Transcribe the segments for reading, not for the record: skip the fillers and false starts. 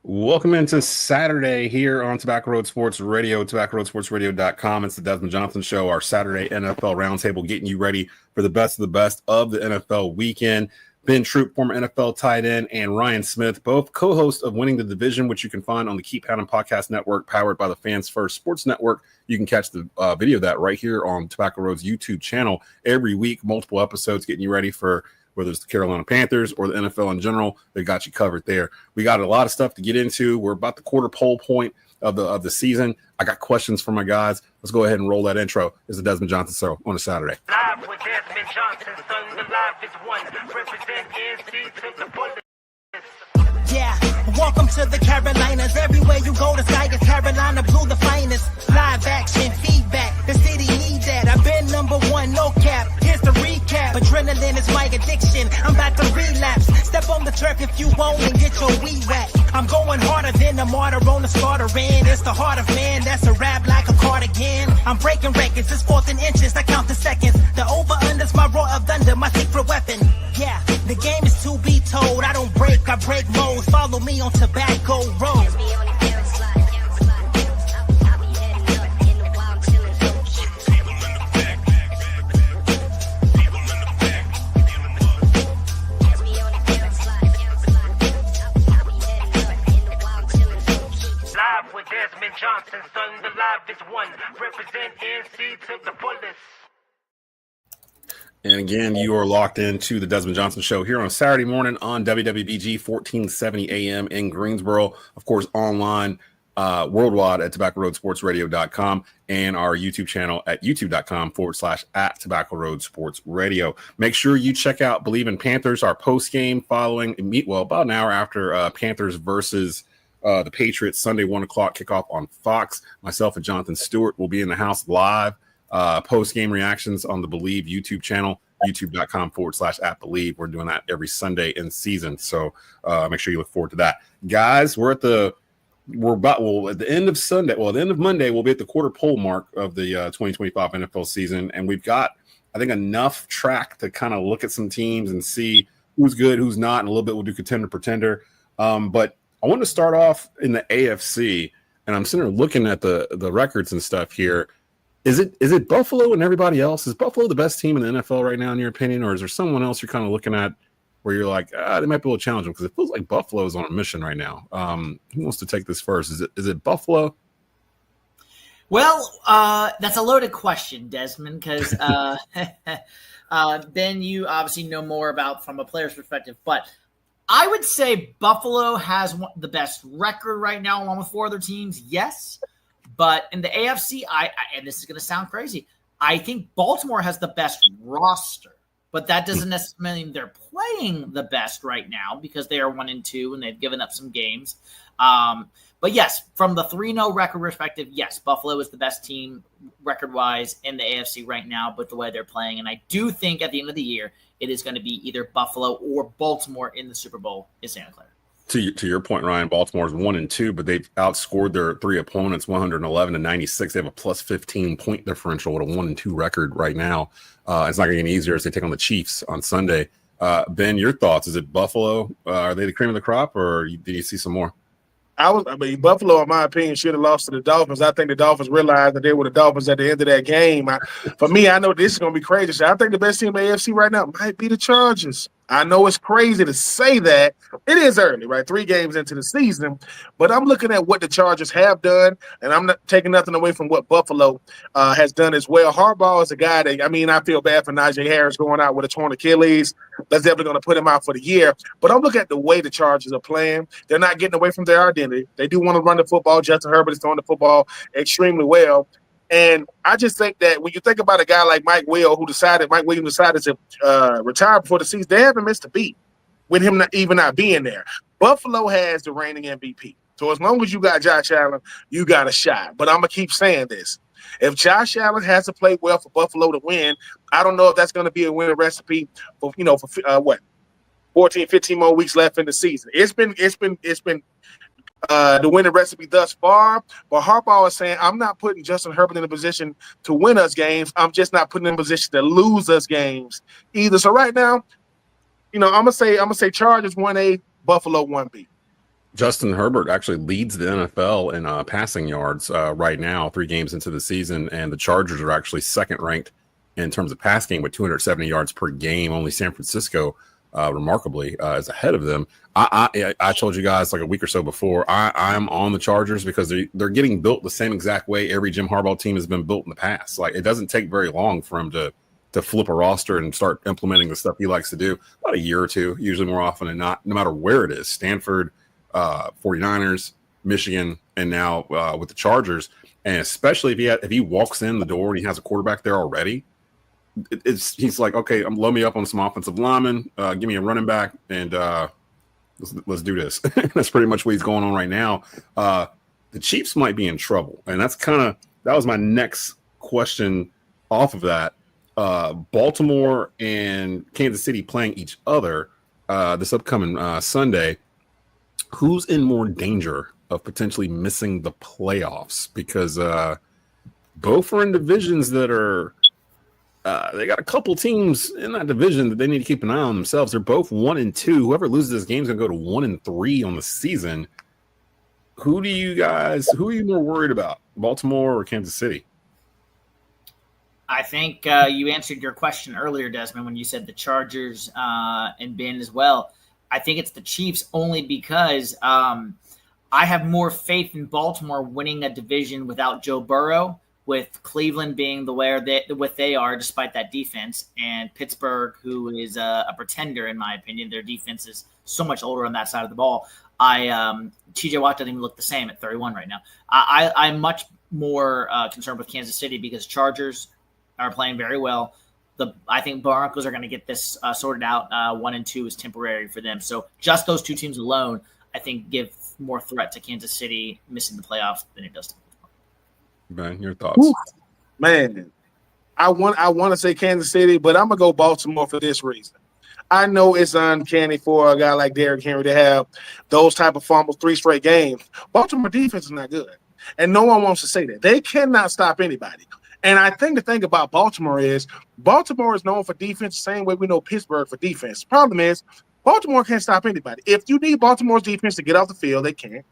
Welcome into Saturday here on Tobacco Road Sports Radio, tobaccoroadsportsradio.com. It's the Desmond Johnson Show, our Saturday NFL Roundtable, getting you ready for the best of the best of the NFL weekend. Ben Troupe, former NFL tight end, and Ryan Smith, both co-hosts of Winning the Division, which you can find on the Keep Pounding Podcast Network, powered by the Fans First Sports Network. You can catch the video of that right here on Tobacco Road's YouTube channel every week, multiple episodes getting you ready for whether it's the Carolina Panthers or the NFL in general. They got you covered there. We got a lot of stuff to get into. We're about the quarter pole point of the season. I got questions for my guys. Let's go ahead and roll that intro. It's the Desmond Johnson Show on a Saturday. Live with Desmond Johnson, son, the live is one. Represent NC to the fullest. Yeah, welcome to the Carolinas. Everywhere you go, the sky is Carolina blue, the finest. Live action, feedback, the city needs that. I've been number one, no cap. Here's the recap. Adrenaline is my addiction. I'm about to relapse. Step on the turf if you won't and get your weed whacked. I'm going harder than a martyr on the starter end. It's the heart of man, that's a rap like a cardigan. I'm breaking records, it's fourth and inches, I count the seconds. The over-under's my roar of thunder, my secret weapon. Yeah, the game is to be told. I don't break, I break modes. Follow me on Tobacco Road. Live with Desmond Johnson, son, the live is one. Represent NC to the fullest. And again, you are locked into the Desmond Johnson Show here on Saturday morning on WWBG 1470 AM in Greensboro. Of course, online worldwide at tobaccoroadsportsradio.com and our YouTube channel at youtube.com/at Tobacco Road Sports Radio. Make sure you check out Believe in Panthers, our post game following about an hour after Panthers versus the Patriots Sunday 1 o'clock kickoff on Fox. Myself and Jonathan Stewart will be in the house live. Post-game reactions on the Believe YouTube channel, youtube.com/at Believe. We're doing that every Sunday in season. So make sure you look forward to that. Guys, at the end of Sunday, at the end of Monday, we'll be at the quarter pole mark of the 2025 NFL season. And we've got, I think, enough track to kind of look at some teams and see who's good, who's not. And a little bit we'll do contender, pretender. But I want to start off in the AFC. And I'm sitting there looking at the records and stuff here. Is it Buffalo and everybody else? Is Buffalo the best team in the NFL right now, in your opinion, or is there someone else you're kind of looking at where you're like, they might be able to challenge them? Because it feels like Buffalo is on a mission right now. Who wants to take this first? Is it Buffalo? Well, that's a loaded question, Desmond, because Ben, you obviously know more about from a player's perspective, but I would say Buffalo has the best record right now, along with four other teams. Yes. But in the AFC, and this is going to sound crazy, I think Baltimore has the best roster, but that doesn't necessarily mean they're playing the best right now because they are 1-2 and they've given up some games. But yes, from the 3-0 record perspective, yes, Buffalo is the best team record-wise in the AFC right now with the way they're playing. And I do think at the end of the year, it is going to be either Buffalo or Baltimore in the Super Bowl in Santa Clara. To your point, Ryan, Baltimore's 1-2, but they've outscored their three opponents 111-96. They have a plus 15 point differential with a 1-2 record right now. It's not going to get any easier as they take on the Chiefs on Sunday. Ben, your thoughts? Is it Buffalo? Are they the cream of the crop, or did you see some more? Buffalo, in my opinion, should have lost to the Dolphins. I think the Dolphins realized that they were the Dolphins at the end of that game. For me, I know this is going to be crazy. So I think the best team in the AFC right now might be the Chargers. I know it's crazy to say that. It is early, right? 3 games into the season. But I'm looking at what the Chargers have done, and I'm not taking nothing away from what Buffalo has done as well. Harbaugh is a guy that, I feel bad for Najee Harris going out with a torn Achilles. That's definitely going to put him out for the year. But I'm looking at the way the Chargers are playing. They're not getting away from their identity. They do want to run the football. Justin Herbert is throwing the football extremely well. And I just think that when you think about a guy like Mike Williams decided to retire before the season, they haven't missed a beat with him not being there. Buffalo has the reigning MVP. So as long as you got Josh Allen, you got a shot. But I'm going to keep saying this. If Josh Allen has to play well for Buffalo to win, I don't know if that's going to be a winning recipe for 14, 15 more weeks left in the season. It's been the winning recipe thus far. But Harbaugh is saying, I'm not putting Justin Herbert in a position to win us games. I'm just not putting him in a position to lose us games either. So right now, I'm gonna say Chargers 1A, Buffalo 1B. Justin Herbert actually leads the NFL in passing yards right now, 3 games into the season, and the Chargers are actually second ranked in terms of pass game with 270 yards per game. Only San Francisco, remarkably, is ahead of them. I told you guys like a week or so before, I'm on the Chargers because they're getting built the same exact way every Jim Harbaugh team has been built in the past. Like, it doesn't take very long for him to flip a roster and start implementing the stuff he likes to do. About a year or two, usually more often than not, no matter where it is. Stanford, 49ers, Michigan, and now with the Chargers. And especially if he walks in the door and he has a quarterback there already, he's like, okay, load me up on some offensive linemen, give me a running back, and let's do this. That's pretty much what he's going on right now. The Chiefs might be in trouble, and that was my next question off of that. Baltimore and Kansas City playing each other this upcoming Sunday. Who's in more danger of potentially missing the playoffs? Because both are in divisions that are they got a couple teams in that division that they need to keep an eye on themselves. They're both 1-2. Whoever loses this game is going to go to 1-3 on the season. Who are you more worried about, Baltimore or Kansas City? I think you answered your question earlier, Desmond, when you said the Chargers and Ben as well. I think it's the Chiefs only because I have more faith in Baltimore winning a division without Joe Burrow, with Cleveland being what they are, despite that defense, and Pittsburgh, who is a pretender, in my opinion. Their defense is so much older on that side of the ball. TJ Watt doesn't even look the same at 31 right now. I'm much more concerned with Kansas City because Chargers are playing very well. I think Broncos are going to get this sorted out. 1-2 is temporary for them. So just those two teams alone, I think, give more threat to Kansas City missing the playoffs than it does to Baltimore. Ben, your thoughts? Ooh, man, I want to say Kansas City, but I'm going to go Baltimore for this reason. I know it's uncanny for a guy like Derrick Henry to have those type of fumbles 3 straight games. Baltimore defense is not good, and no one wants to say that. They cannot stop anybody. And I think the thing about Baltimore is known for defense the same way we know Pittsburgh for defense. The problem is Baltimore can't stop anybody. If you need Baltimore's defense to get off the field, they can.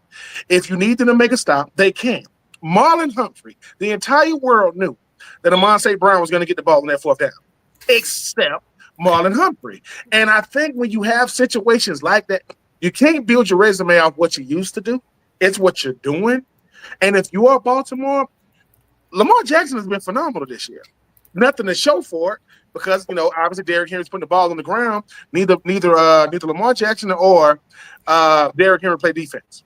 If you need them to make a stop, they can. Marlon Humphrey, the entire world knew that Amon-Ra Brown was going to get the ball in that 4th down, except Marlon Humphrey. And I think when you have situations like that, you can't build your resume off what you used to do. It's what you're doing. And if you are Baltimore, Lamar Jackson has been phenomenal this year. Nothing to show for it because, obviously Derrick Henry's putting the ball on the ground. Neither Lamar Jackson or Derrick Henry play defense.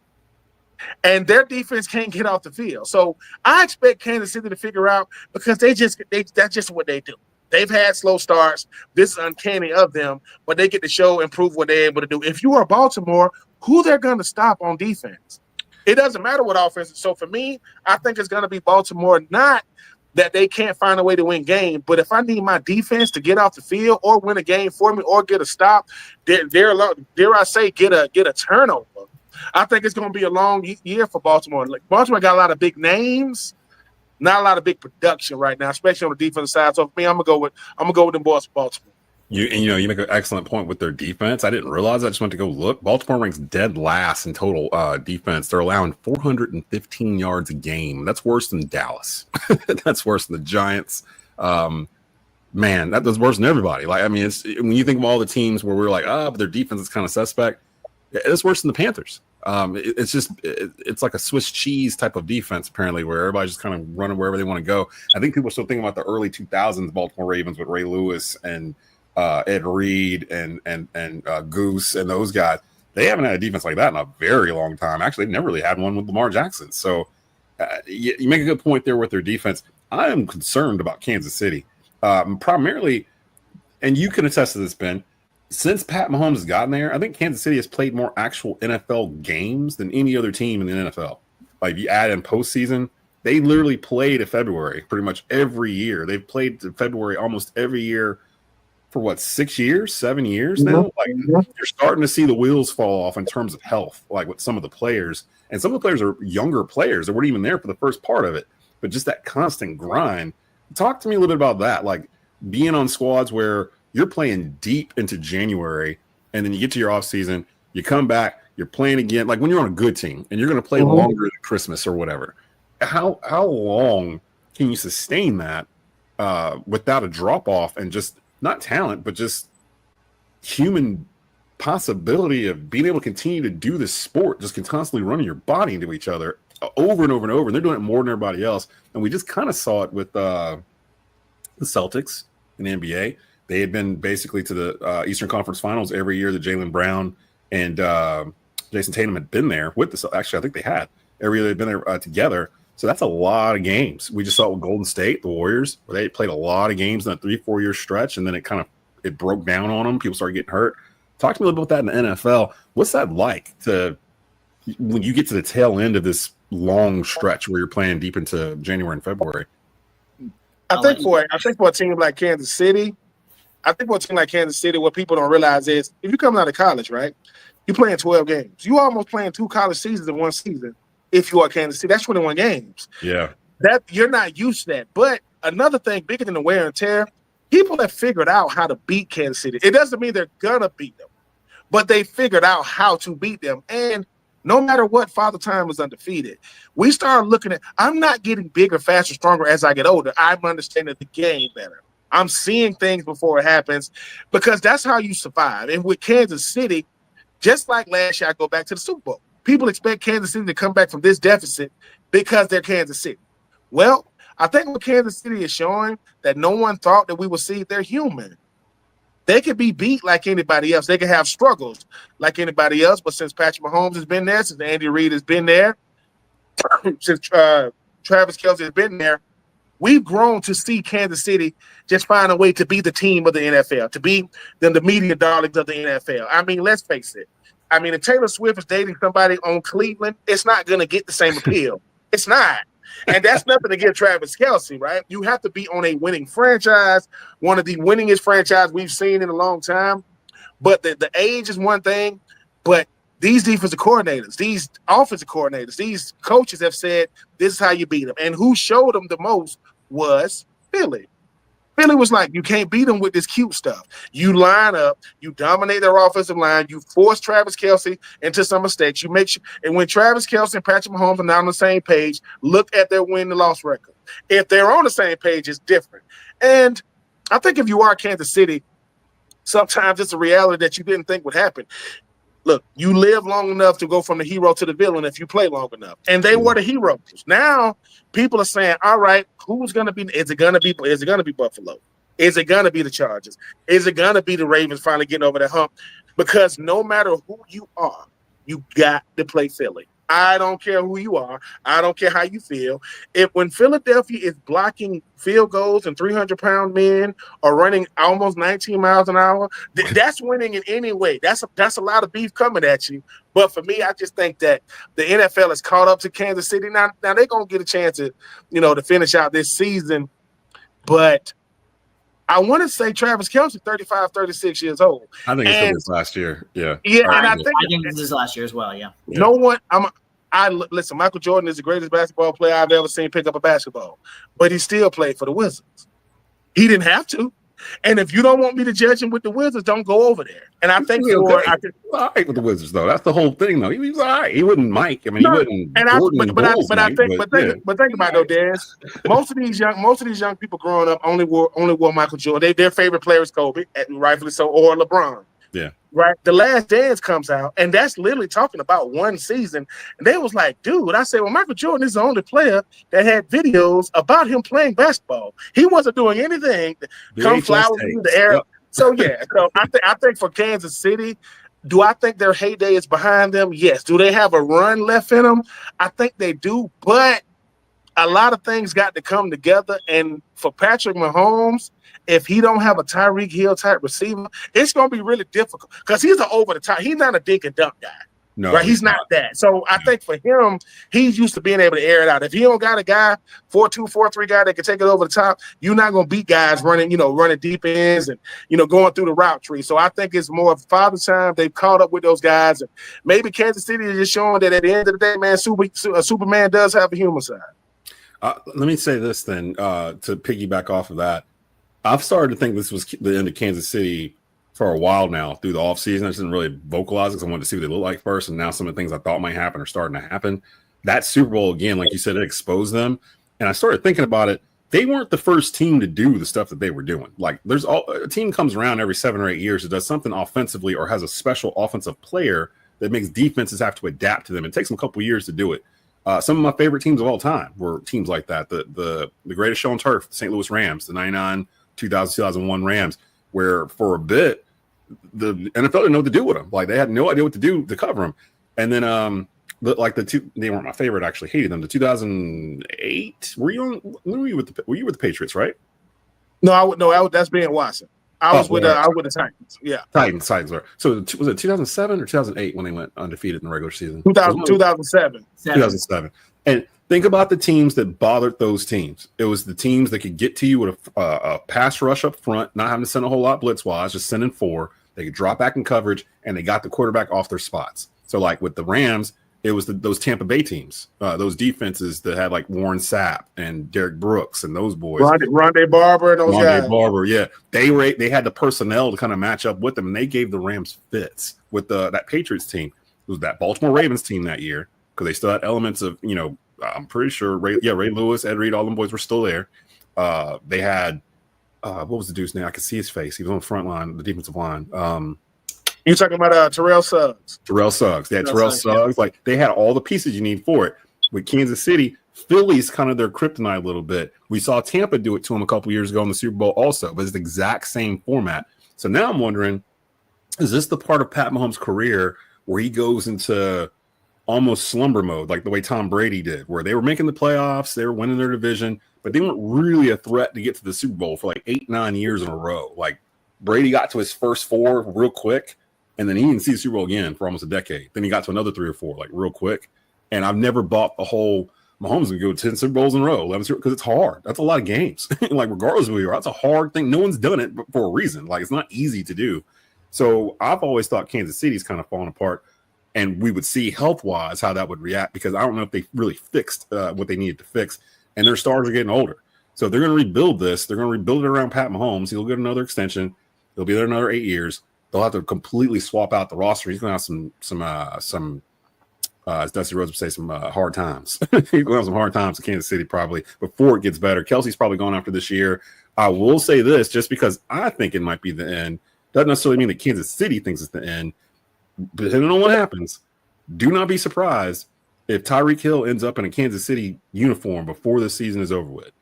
And their defense can't get off the field. So I expect Kansas City to figure out because that's just what they do. They've had slow starts. This is uncanny of them, but they get to show and prove what they're able to do. If you are Baltimore, who they're going to stop on defense? It doesn't matter what offense. So for me, I think it's going to be Baltimore. Not that they can't find a way to win game, but if I need my defense to get off the field or win a game for me or get a stop, dare I say get a turnover. I think it's going to be a long year for Baltimore. Like, Baltimore got a lot of big names, not a lot of big production right now, especially on the defensive side. So for me, I'm gonna go with them boys for Baltimore. You make an excellent point with their defense. I didn't realize. I just went to go look. Baltimore ranks dead last in total defense. They're allowing 415 yards a game. That's worse than Dallas. That's worse than the Giants. Man, that's worse than everybody. It's when you think of all the teams where we're like, but their defense is kind of suspect. It's worse than the Panthers. It's like a Swiss cheese type of defense, apparently, where everybody's just kind of running wherever they want to go. I think people are still thinking about the early 2000s Baltimore Ravens with Ray Lewis and Ed Reed and Goose and those guys. They haven't had a defense like that in a very long time. Actually, they've never really had one with Lamar Jackson. So you make a good point there with their defense. I am concerned about Kansas City, primarily, and you can attest to this, Ben. Since Pat Mahomes has gotten there, I think Kansas City has played more actual NFL games than any other team in the NFL. Like, if you add in postseason, they literally played in February pretty much every year. They've played in February almost every year for 6 years, 7 years now. Like, you're starting to see the wheels fall off in terms of health, like with some of the players. And some of the players are younger players that weren't even there for the first part of it. But just that constant grind. Talk to me a little bit about that. Like, being on squads where you're playing deep into January, and then you get to your offseason, you come back, You're playing again, like when you're on a good team and you're going to play longer than Christmas or whatever. How long can you sustain that without a drop off and just not talent, but just human possibility of being able to continue to do this sport, just constantly running your body into each other over and over and over. And they're doing it more than everybody else. And we just kind of saw it with the Celtics in the NBA. They had been basically to the Eastern Conference Finals every year that Jaylen Brown and Jason Tatum had been there with the. Actually, I think they had every year they'd been there together. So that's a lot of games. We just saw it with Golden State, the Warriors, where they played a lot of games in a 3-4 year stretch, and then it broke down on them. People started getting hurt. Talk to me a little bit about that in the NFL. What's that like when you get to the tail end of this long stretch where you're playing deep into January and February? I think for a team like Kansas City, what people don't realize is if you're coming out of college, right, you're playing 12 games. You almost playing 2 college seasons in one season. If you are Kansas City, that's 21 games. Yeah, that you're not used to that. But another thing bigger than the wear and tear, people have figured out how to beat Kansas City. It doesn't mean they're gonna beat them, but they figured out how to beat them. And no matter what, Father Time is undefeated. We start looking at, I'm not getting bigger, faster, stronger as I get older. I'm understanding the game better. I'm seeing things before it happens because that's how you survive. And with Kansas City, just like last year, I go back to the Super Bowl. People expect Kansas City to come back from this deficit because they're Kansas City. Well, I think what Kansas City is showing that no one thought that we would see, they're human. They could be beat like anybody else. They can have struggles like anybody else. But since Patrick Mahomes has been there, since Andy Reid has been there, since Travis Kelce has been there, we've grown to see Kansas City just find a way to be the team of the NFL, to be the media darlings of the NFL. I mean, let's face it. I mean, if Taylor Swift is dating somebody on Cleveland, it's not going to get the same appeal. It's not. And that's nothing to give Travis Kelce, right? You have to be on a winning franchise, one of the winningest franchise we've seen in a long time. But the age is one thing, but these defensive coordinators, these offensive coordinators, these coaches have said, this is how you beat them. And who showed them the most was Philly. Philly was like, you can't beat them with this cute stuff. You line up, you dominate their offensive line, you force Travis Kelce into some mistakes. You make sure, and when Travis Kelce and Patrick Mahomes are not on the same page, look at their win and loss record. If they're on the same page, it's different. And I think if you are Kansas City, sometimes it's a reality that you didn't think would happen. Look, you live long enough to go from the hero to the villain if you play long enough. And they were the heroes. Now people are saying, all right, who's gonna be? Is it gonna be Buffalo? Is it gonna be the Chargers? Is it gonna be the Ravens finally getting over the hump? Because no matter who you are, you got to play Philly. I don't care who you are. I don't care how you feel. When Philadelphia is blocking field goals and 300-pound men are running almost 19 miles an hour, that's winning in any way. That's a lot of beef coming at you. But for me, I just think that the NFL is caught up to Kansas City. Now they're going to get a chance to finish out this season. But I want to say Travis Kelce, 35, 36 years old. I think it's his last year. Yeah. Yeah, and I think it's his last year as well, yeah. No one listen, Michael Jordan is the greatest basketball player I've ever seen pick up a basketball. But he still played for the Wizards. He didn't have to. And if you don't want me to judge him with the Wizards, don't go over there. And I think he was all right with the Wizards, though. That's the whole thing, though. He was all right. He wouldn't Mike. I mean, he wouldn't. And think about it, though, Des. Most of these young people growing up only wore Michael Jordan. Their favorite player is Kobe, rightfully so, or LeBron. Yeah. Right. The Last Dance comes out, and that's literally talking about one season. And they was like, dude, I said, well, Michael Jordan is the only player that had videos about him playing basketball. He wasn't doing anything to come flowers in the air. Yep. So yeah, so I think for Kansas City, do I think their heyday is behind them? Yes. Do they have a run left in them? I think they do, but a lot of things got to come together. And for Patrick Mahomes, if he don't have a Tyreek Hill type receiver, it's going to be really difficult because he's an over the top. He's not a dink and dunk guy. No, right? He's not that. So I think for him, he's used to being able to air it out. If he don't got a guy, 4-2, 4-3 guy that can take it over the top, you're not going to beat guys running deep ends and, going through the route tree. So I think it's more Father Time. They've caught up with those guys. And maybe Kansas City is just showing that at the end of the day, man, Superman does have a human side. Let me say this then, to piggyback off of that. I've started to think this was the end of Kansas City for a while now through the offseason. I just didn't really vocalize it because I wanted to see what they look like first. And now some of the things I thought might happen are starting to happen. That Super Bowl, again, like you said, it exposed them. And I started thinking about it. They weren't the first team to do the stuff that they were doing. Like a team comes around every 7 or 8 years that does something offensively or has a special offensive player that makes defenses have to adapt to them. It takes them a couple years to do it. Some of my favorite teams of all time were teams like that. The greatest show on turf, the St. Louis Rams, the 99, 2000, 2001 Rams, where for a bit, the NFL didn't know what to do with them. Like, they had no idea what to do to cover them. And then they weren't my favorite. I actually hated them. The 2008. Were you with the Patriots, right? No, that's Ben Watson. I was with the Titans. Yeah, Titans. So was it 2007 or 2008 when they went undefeated in the regular season? 2007. 2007. And think about the teams that bothered those teams. It was the teams that could get to you with a pass rush up front, not having to send a whole lot blitz-wise, just sending 4. They could drop back in coverage, and they got the quarterback off their spots. So, like with the Rams, it was those Tampa Bay teams, those defenses that had like Warren Sapp and Derek Brooks and those boys. Rondé Barber and those guys. Rondé Barber, yeah. They had the personnel to kind of match up with them, and they gave the Rams fits with that Patriots team. It was that Baltimore Ravens team that year because they still had elements of, I'm pretty sure Ray Lewis, Ed Reed, all them boys were still there. They had what was the dude's name? I could see his face. He was on the front line, the defensive line. You're talking about Terrell Suggs. Terrell Suggs. They had Terrell Suggs. Yeah. Like, they had all the pieces you need for it. With Kansas City, Philly's kind of their kryptonite a little bit. We saw Tampa do it to them a couple years ago in the Super Bowl also, but it's the exact same format. So now I'm wondering, is this the part of Pat Mahomes' career where he goes into almost slumber mode, like the way Tom Brady did, where they were making the playoffs, they were winning their division, but they weren't really a threat to get to the Super Bowl for like 8-9 years in a row. Like, Brady got to his first 4 real quick, and then he didn't see the Super Bowl again for almost a decade. Then he got to another 3 or 4, like real quick. And I've never bought the whole Mahomes would go 10 Super Bowls in a row, 11 because it's hard. That's a lot of games. Like, regardless of who you are, that's a hard thing. No one's done it for a reason. Like, it's not easy to do. So I've always thought Kansas City's kind of falling apart, and we would see health-wise how that would react, because I don't know if they really fixed what they needed to fix, and their stars are getting older. So if they're going to rebuild this, they're going to rebuild it around Pat Mahomes. He'll get another extension. He'll be there another 8 years. They'll have to completely swap out the roster. He's going to have some as Dusty Rhodes would say, some hard times. He's going to have some hard times in Kansas City probably before it gets better. Kelsey's probably going after this year. I will say this, just because I think it might be the end, doesn't necessarily mean that Kansas City thinks it's the end. Depending on what happens, do not be surprised if Tyreek Hill ends up in a Kansas City uniform before the season is over with.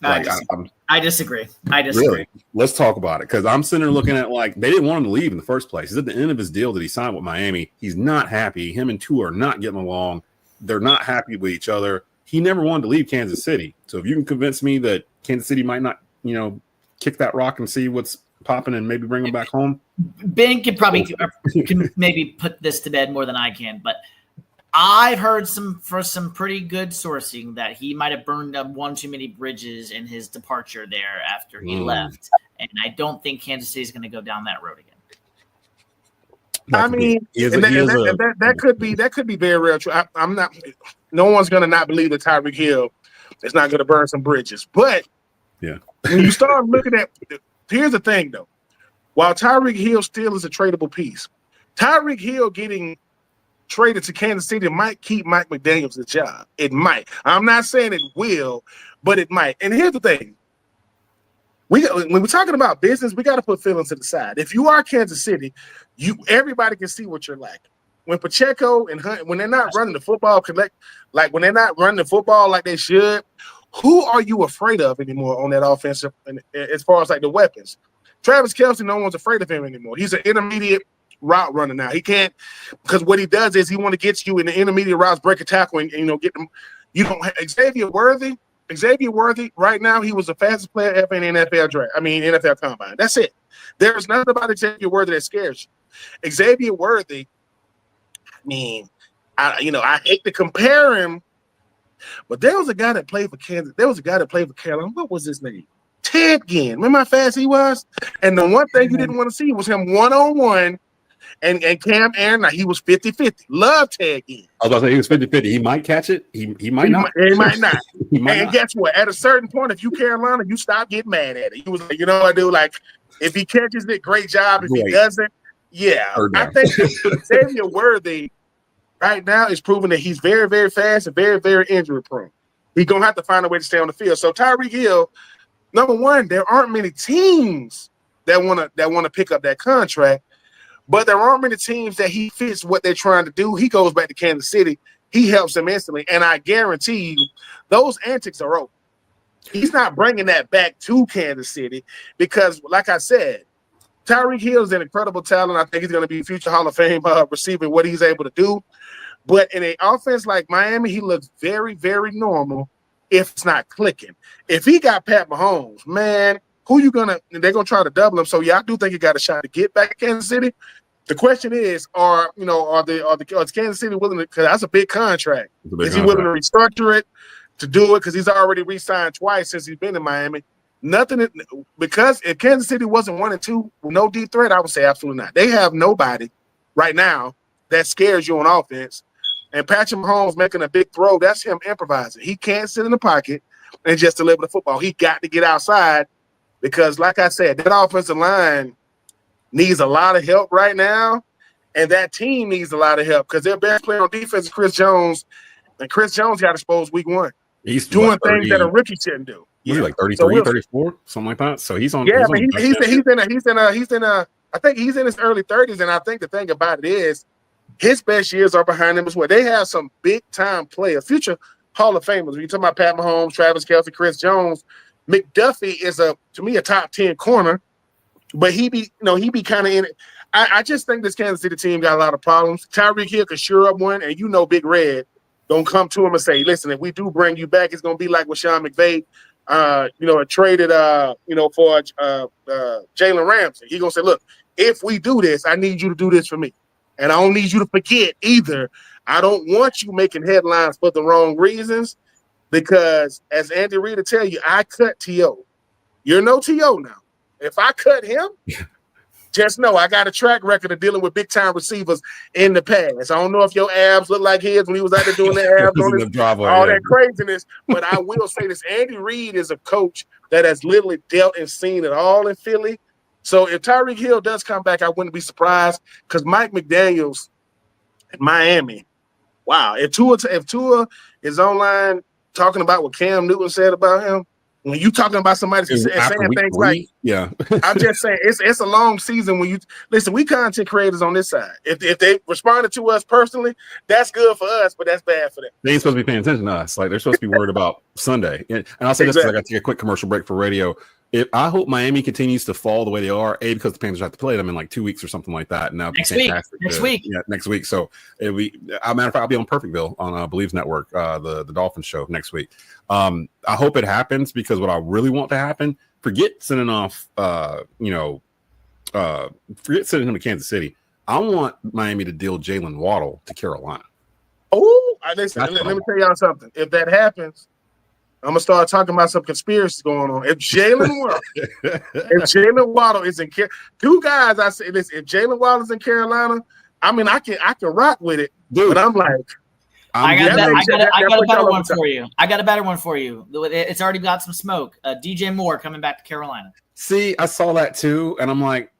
I disagree. Really? Let's talk about it, because I'm sitting there looking at, like, they didn't want him to leave in the first place. He's at the end of his deal that he signed with Miami. He's not happy. Him and Tua are not getting along. They're not happy with each other. He never wanted to leave Kansas City. So if you can convince me that Kansas City might not, kick that rock and see what's popping and maybe bring him back home. Ben can maybe put this to bed more than I can, but I've heard some pretty good sourcing that he might have burned up one too many bridges in his departure there after he left, and I don't think Kansas City is going to go down that road again. That could be very real true. I'm not. No one's going to not believe that Tyreek Hill is not going to burn some bridges, but yeah, when you start looking at, here's the thing though. While Tyreek Hill still is a tradable piece, Tyreek Hill getting traded to Kansas City might keep Mike McDaniels' job. It might. I'm not saying it will, but it might. And here's the thing. When we're talking about business, we got to put feelings to the side. If you are Kansas City, everybody can see what you're lacking. When Pacheco and Hunt, when they're not running the football when they're not running the football like they should, who are you afraid of anymore on that offensive, as far as like the weapons? Travis Kelce, no one's afraid of him anymore. He's an intermediate route runner now. He can't, because what he does is he want to get you in the intermediate routes, break a tackle, and get them. You don't have Xavier Worthy right now, he was the fastest player ever in the NFL draft. I mean, NFL combine. That's it. There's nothing about Xavier Worthy that scares you. Xavier Worthy, I mean, I hate to compare him, but there was a guy that played for Kansas. There was a guy that played for Carolina. What was his name? Ted Ginn. Remember how fast he was? And the one thing you didn't want to see was him one-on-one. And Cam Aaron, he was 50-50. Love Ted Ginn. I was about to say he was 50-50. He might catch it. He might not. He might not. He might and not. Guess what? At a certain point, if you Carolina, you stop getting mad at it. You was like, I do, like, If he catches it, great job. If he Great. doesn't, yeah. Third I down. think Xavier Worthy right now is proving that he's very, very fast and very, very injury prone. He's gonna have to find a way to stay on the field. So Tyreek Hill, number one, there aren't many teams that wanna pick up that contract, but there aren't many teams that he fits what they're trying to do. He goes back to Kansas City, he helps them instantly, and I guarantee you, those antics are over. He's not bringing that back to Kansas City because, like I said, Tyreek Hill is an incredible talent. I think he's going to be future Hall of Fame receiving what he's able to do. But in an offense like Miami, he looks very, very normal if it's not clicking. If he got Pat Mahomes, man, who you gonna? They're gonna try to double him. So yeah, I do think he got a shot to get back to Kansas City. The question is, is Kansas City willing to? Because that's a big contract. Is he willing to restructure it to do it? Because he's already re-signed twice since he's been in Miami. Nothing, because if Kansas City wasn't 1-2 with no deep threat, I would say absolutely not. They have nobody right now that scares you on offense. And Patrick Mahomes making a big throw, that's him improvising. He can't sit in the pocket and just deliver the football. He got to get outside because, like I said, that offensive line needs a lot of help right now, and that team needs a lot of help because their best player on defense is Chris Jones, and Chris Jones got exposed week one. He's doing things that a rookie shouldn't do. He's like 33, 34, something like that. So he's on. Yeah, he's in a. I think he's in his early 30s, and I think the thing about it is his best years are behind him as well. They have some big time players, future Hall of Famers. When you talk about Pat Mahomes, Travis Kelce, Chris Jones, McDuffie is to me a top 10 corner, but he be kind of in it. I just think this Kansas City team got a lot of problems. Tyreek Hill could sure up one, and Big Red don't come to him and say, listen, if we do bring you back, it's gonna be like what Sean McVay traded for Jalen Ramsey. He gonna say, look, if we do this, I need you to do this for me. And I don't need you to forget either. I don't want you making headlines for the wrong reasons because, as Andy Reid will tell you, I cut T.O. You're no T.O. now. If I cut him, just know I got a track record of dealing with big-time receivers in the past. I don't know if your abs look like his when he was out there doing the abs on his, that craziness. But I will say this, Andy Reid is a coach that has literally dealt and seen it all in Philly. So if Tyreek Hill does come back, I wouldn't be surprised because Mike McDaniels in Miami, wow. If Tua is online talking about what Cam Newton said about him, when you talking about somebody saying things like, yeah, I'm just saying it's a long season when you listen, we content creators on this side. If they responded to us personally, that's good for us, but that's bad for them. They ain't supposed to be paying attention to us. Like they're supposed to be worried about Sunday. And I'll say this because I got to take a quick commercial break for radio. I hope Miami continues to fall the way they are, because the Panthers have to play them in like 2 weeks or something like that. And next week. Yeah, next week. So as a matter of fact, I'll be on Perfectville on Believes Network, the Dolphins show next week. I hope it happens because what I really want to happen, forget sending off, forget sending him to Kansas City. I want Miami to deal Jalen Waddle to Carolina. Oh, let me tell y'all something. If that happens, I'm gonna start talking about some conspiracies going on. If Jalen Waddle is in two guys, I say this: if Jalen Waddle is in Carolina, I mean, I can rock with it, dude. But I'm like, I got a better one for you. I got a better one for you. It's already got some smoke. DJ Moore coming back to Carolina. See, I saw that too, and I'm like,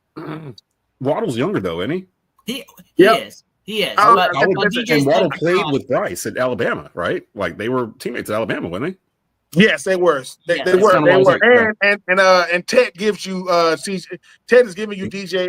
Waddle's younger though, isn't he? He is. He is. And Waddle played with Bryce at Alabama, right? Like they were teammates at Alabama, weren't they? Yes, they were. They were. And Ted gives you Ted is giving you DJ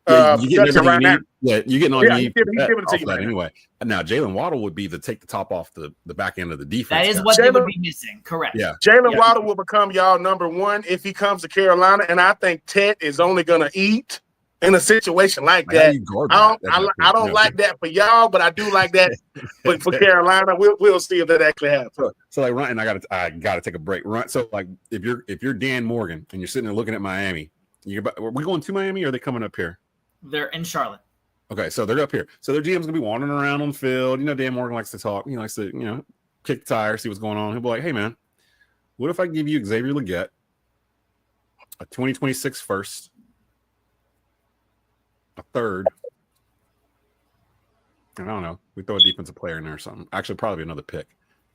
you're getting right now. Yeah, you're getting all you need. He's giving it to you right anyway. Now Jalen Waddle would be take the top off the back end of the defense. That is what they would be missing. Correct. Yeah. Jalen Waddle will become y'all number one if he comes to Carolina, and I think Ted is only gonna eat in a situation like that. I don't like that for y'all, but I do like that. But for Carolina, we'll see if that actually happens. So like Ryan, I gotta take a break. Ryan, so like if you're Dan Morgan and you're sitting there looking at Miami, are we going to Miami or are they coming up here? They're in Charlotte. Okay, so they're up here. So their GM's gonna be wandering around on the field. Dan Morgan likes to talk. He likes to kick the tire, see what's going on. He'll be like, "Hey man, what if I give you Xavier Legette, a 2026 first, a third, and I don't know, we throw a defensive player in there or something. Actually, probably another pick.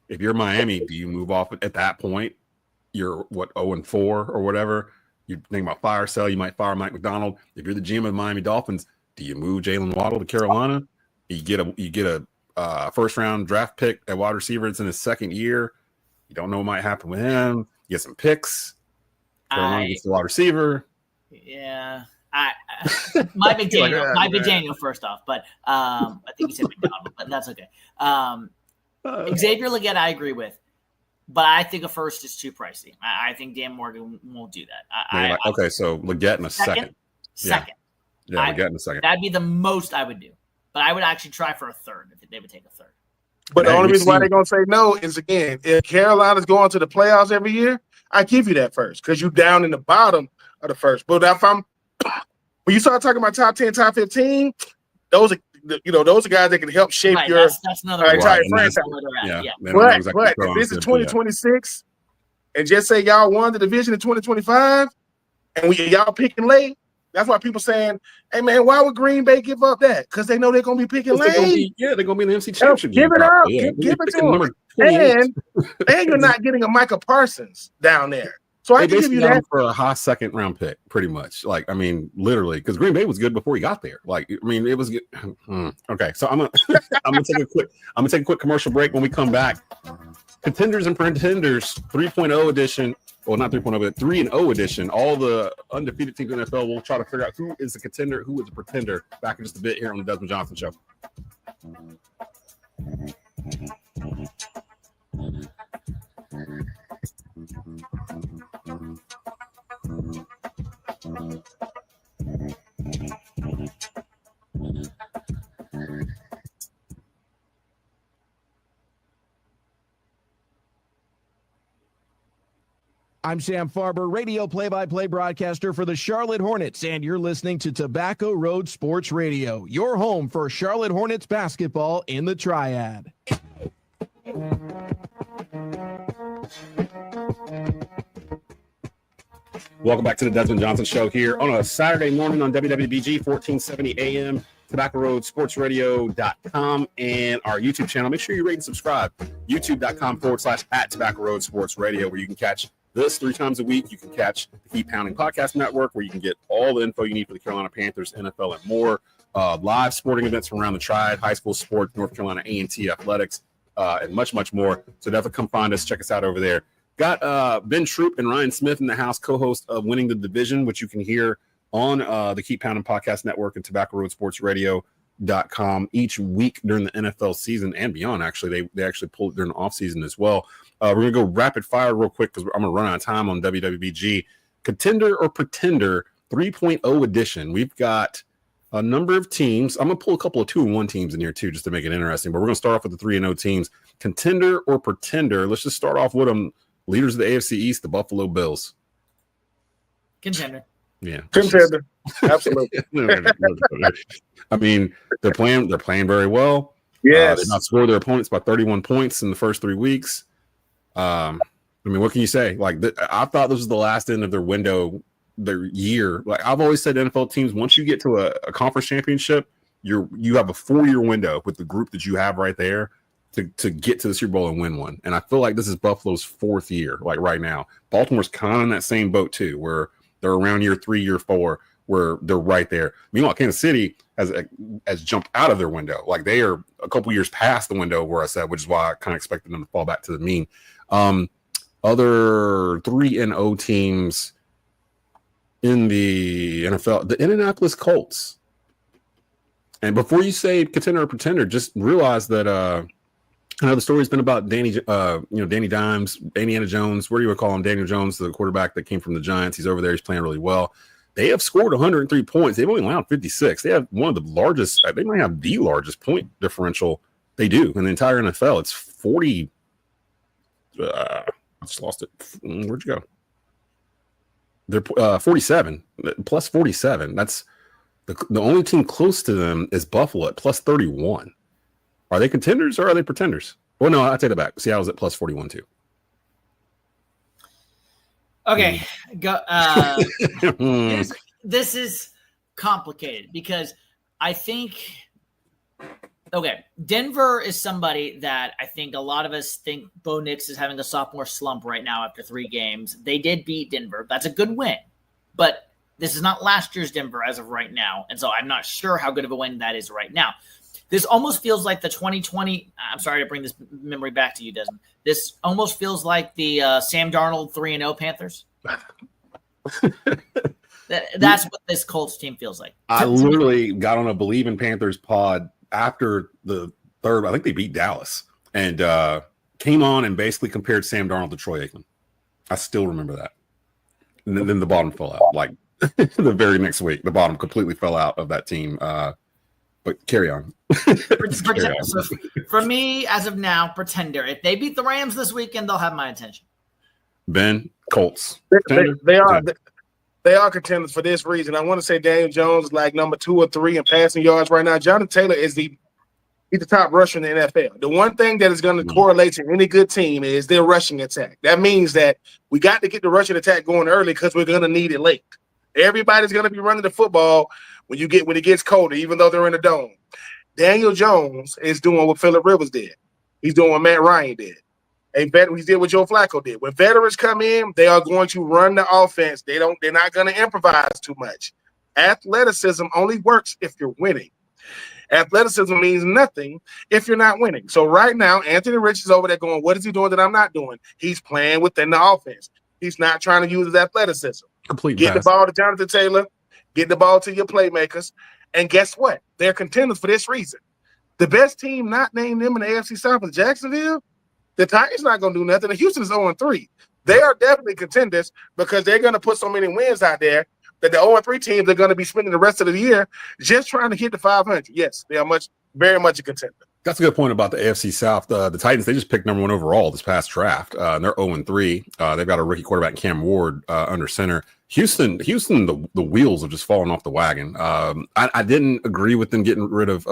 If you're Miami, do you move off at that point? You're 0-4 or whatever. You're thinking about fire sale. You might fire Mike McDonald. If you're the GM of the Miami Dolphins, do you move Jalen Waddle to Carolina? You get a first round draft pick at wide receiver. It's in his second year. You don't know what might happen with him. You get some picks. Carolina gets the wide receiver. Yeah. Might be Daniel first off, but I think he said McDonald, but that's okay. Xavier Legette, I agree with, but I think a first is too pricey. I think Dan Morgan won't do that. So Legette in a second. Second. Yeah, Legette in a second. That'd be the most I would do, but I would actually try for a third if they would take a third. But the only reason why they're going to say no is, again, if Carolina's going to the playoffs every year, I give you that first because you're down in the bottom of the first. But when you start talking about top 10, top 15, those are guys that can help shape your that's another entire franchise. But if this is 2026, and just say y'all won the division in 2025, and y'all picking late, that's why people saying, "Hey man, why would Green Bay give up that? Because they know they're gonna be picking late. They're gonna be in the NFC Championship. Give it up. Give it to them. And you're not getting a Micah Parsons down there. So I can give you that for a high second round pick, pretty much. Like, I mean, literally, because Green Bay was good before he got there. Like, I mean, it was good. Okay, so I'm gonna take a quick commercial break. When we come back, Contenders and Pretenders 3.0 edition. Well, not 3.0, but 3-0 edition. All the undefeated teams in the NFL. We'll try to figure out who is a contender, who is a pretender. Back in just a bit here on the Desmond Johnson Show. I'm Sam Farber, radio play-by-play broadcaster for the Charlotte Hornets, and you're listening to Tobacco Road Sports Radio, your home for Charlotte Hornets basketball in the Triad. Welcome back to the Desmond Johnson Show here on a Saturday morning on WWBG 1470 AM, Tobacco Road Sports Radio.com, and our YouTube channel. Make sure you rate and subscribe. YouTube.com/@Tobacco Road Sports Radio, where you can catch this 3 times a week. You can catch the Keep Pounding Podcast Network, where you can get all the info you need for the Carolina Panthers, NFL, and more. Live sporting events from around the Triad, high school sports, North Carolina A&T athletics, and much, much more. So definitely come find us. Check us out over there. Got Ben Troupe and Ryan Smith in the house, co-host of Winning the Division, which you can hear on the Keep Pounding Podcast Network and Tobacco Road Sports Radio.com each week during the NFL season and beyond. Actually, they actually pull it during the offseason as well. We're going to go rapid fire real quick because I'm going to run out of time on WWBG. Contender or Pretender 3.0 edition. We've got a number of teams. I'm going to pull a couple of 2-1 teams in here too, just to make it interesting. But we're going to start off with the 3-0 teams. Contender or Pretender. Let's just start off with them. Leaders of the AFC East, the Buffalo Bills. Contender. Yeah. Contender. Absolutely. I mean, they're playing very well. Yes. They've not scored their opponents by 31 points in the first 3 weeks. I mean, what can you say? Like, I thought this was the last end of their window, their year. Like, I've always said, NFL teams, once you get to a conference championship, you have a 4-year window with the group that you have right there to get to the Super Bowl and win one. And I feel like this is Buffalo's 4th year, like right now. Baltimore's kind of in that same boat too, where they're around year 3, year 4, where they're right there. Meanwhile, Kansas City has jumped out of their window. Like, they are a couple years past the window where I said, which is why I kind of expected them to fall back to the mean. Other 3-0 teams in the NFL, the Indianapolis Colts. And before you say contender or pretender, just realize that I know the story's been about Danny Dimes, Indiana Jones. What do you call him? Daniel Jones, the quarterback that came from the Giants. He's over there. He's playing really well. They have scored 103 points. They've only allowed 56. They have one of the largest. They might have the largest point differential they do in the entire NFL. It's 40. I just lost it. Where'd you go? They're 47 plus 47. That's the only team close to them is Buffalo at plus 31. Are they contenders or are they pretenders? Well, no, I take that back. Seattle's at plus 41 too. Okay, go. This is complicated because I think. Okay, Denver is somebody that I think a lot of us think Bo Nix is having a sophomore slump right now after 3 games. They did beat Denver. That's a good win. but this is not last year's Denver as of right now. And so I'm not sure how good of a win that is right now. This almost feels like the 2020 – I'm sorry to bring this memory back to you, Desmond. This almost feels like the Sam Darnold 3-0 Panthers. That's what this Colts team feels like. I literally got on a Believe in Panthers pod after the third – I think they beat Dallas and came on and basically compared Sam Darnold to Troy Aikman. I still remember that. And then the bottom fell out. Like the very next week, the bottom completely fell out of that team. But carry on. So for me, as of now, pretender. If they beat the Rams this weekend, they'll have my attention. Ben, Colts. They are contenders for this reason. I want to say Daniel Jones is like number 2 or 3 in passing yards right now. Jonathan Taylor is he's the top rusher in the NFL. The one thing that is going to correlate to any good team is their rushing attack. That means that we got to get the rushing attack going early because we're going to need it late. Everybody's going to be running the football when it gets colder, even though they're in the dome. Daniel Jones is doing what Phillip Rivers did. He's doing what Matt Ryan did. He did what Joe Flacco did. When veterans come in, they are going to run the offense. They're not going to improvise too much. Athleticism only works if you're winning. Athleticism means nothing if you're not winning. So right now, Anthony Rich is over there going, what is he doing that I'm not doing? He's playing within the offense. He's not trying to use his athleticism. Get the ball to Jonathan Taylor. Get the ball to your playmakers. And guess what? They're contenders for this reason. The best team not named them in the AFC South is Jacksonville. The Titans not going to do nothing. And Houston is 0-3. They are definitely contenders because they're going to put so many wins out there that the 0-3 teams are going to be spending the rest of the year just trying to hit the 500. Yes, they are very much a contender. That's a good point about the AFC South. The Titans, they just picked number 1 overall this past draft. And they're 0-3. They've got a rookie quarterback, Cam Ward, under center. Houston, the wheels have just fallen off the wagon. I didn't agree with them getting rid of